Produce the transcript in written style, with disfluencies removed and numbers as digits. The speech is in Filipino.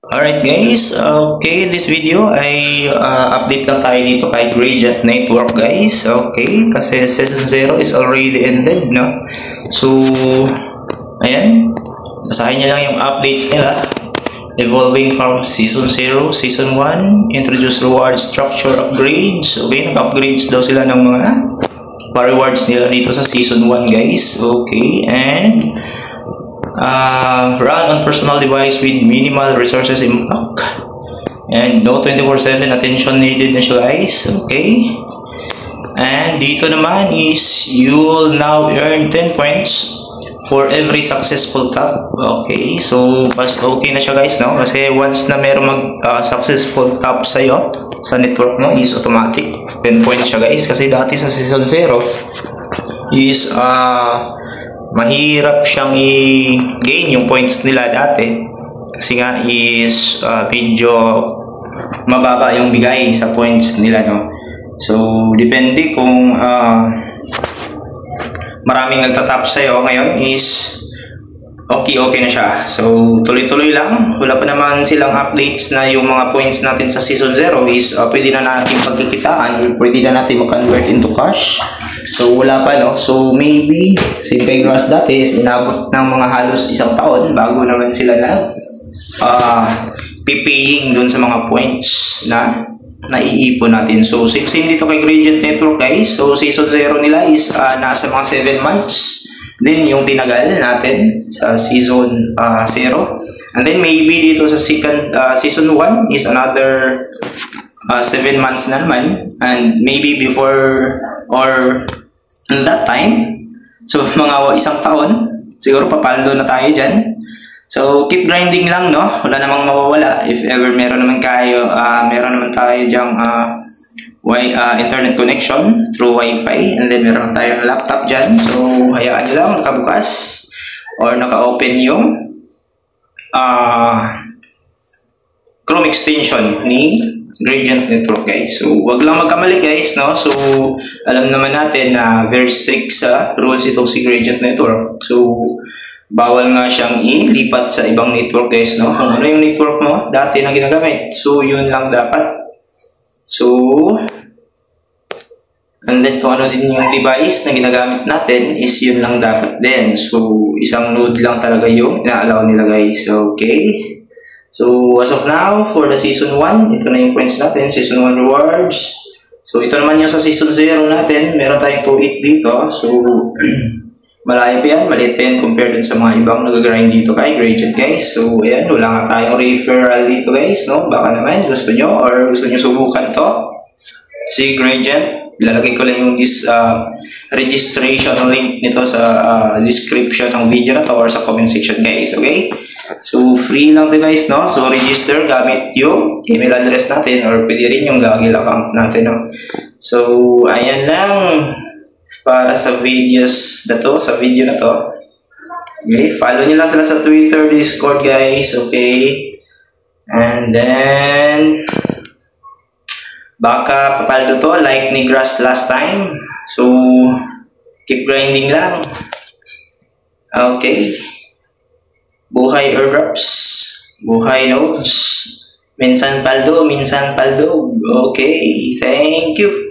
Alright guys, okay, this video ay update lang tayo dito kay Gradient Network guys. Okay, kasi season 0 is already ended, no? So, ayan, basahin nyo lang yung updates nila. Evolving from season 0, season 1, introduce reward structure upgrades. Okay, nag-upgrades daw sila ng mga rewards nila dito sa season 1 guys. Okay, and run on personal device with minimal resources impact and no 24/7 attention needed na siya guys. Okay, and dito naman is you will now earn 10 points for every successful tap. Okay, so mas okay na siya guys, no? Kasi once na meron mag successful tap sa'yo sa network mo is automatic 10 points siya guys. Kasi dati sa season 0 is mahirap siyang i-gain yung points nila dati kasi nga is medyo mababa yung bigay sa points nila, no? So depende kung maraming nagtatap sa'yo ngayon is okay na siya. So tuloy-tuloy lang, wala pa naman silang updates na yung mga points natin sa season 0 is pwede na natin pagkikitaan, pwede na natin mag-convert into cash. So wala pa, no? So maybe same kay Grass dati is inabot ng mga halos isang taon bago naman sila na pipaying dun sa mga points na naiipon natin. So same dito kay Gradient Network guys. So season 0 nila is nasa mga 7 months. Then yung tinagal natin sa season 0. And then maybe dito sa season 1 is another 7 months na naman. And maybe before or in that time, so mga isang taon, siguro papaldo na tayo dyan. So keep grinding lang, no? Wala namang mawawala. If ever meron naman tayo dyang internet connection through Wi-Fi, and then meron tayong laptop dyan. So hayaan nyo lang nakabukas or naka-open yung Chrome extension ni Gradient Network guys. So wag lang magkamali guys, no? So alam naman natin na very strict sa rules itong si Gradient Network. So bawal nga siyang ilipat sa ibang network guys, no? Kung ano yung network mo dati na ginagamit, so yun lang dapat. So and then kung ano din yung device na ginagamit natin is yun lang dapat din. So isang node lang talaga yung ina-allow nila guys. Okay, so as of now, for the season 1, ito na yung points natin, season 1 rewards. So ito naman yung sa season 0 natin, meron tayong 2.8 dito. So malayo pa yan, maliit pa yan compared dun sa mga ibang nag-grind dito kay Gradient guys. So ayan, wala nga tayong referral dito guys, no? Baka naman gusto nyo or gusto nyo subukan to si Gradient. Ilalagay ko lang yung registration link nito sa description ng video na to or sa comment section guys. Okay, so free lang guys, no? So register gamit yung email address natin or pwede rin yung Gagil account natin, no? So ayan lang para sa videos na to, sa video na to. Okay, follow nyo lang sila sa Twitter, Discord guys. Okay, and then baka papaldo to like ni Grass last time. So keep grinding lang. Okay, buhay airdrops, buhay nodes, minsan paldo, minsan paldo. Okay, thank you.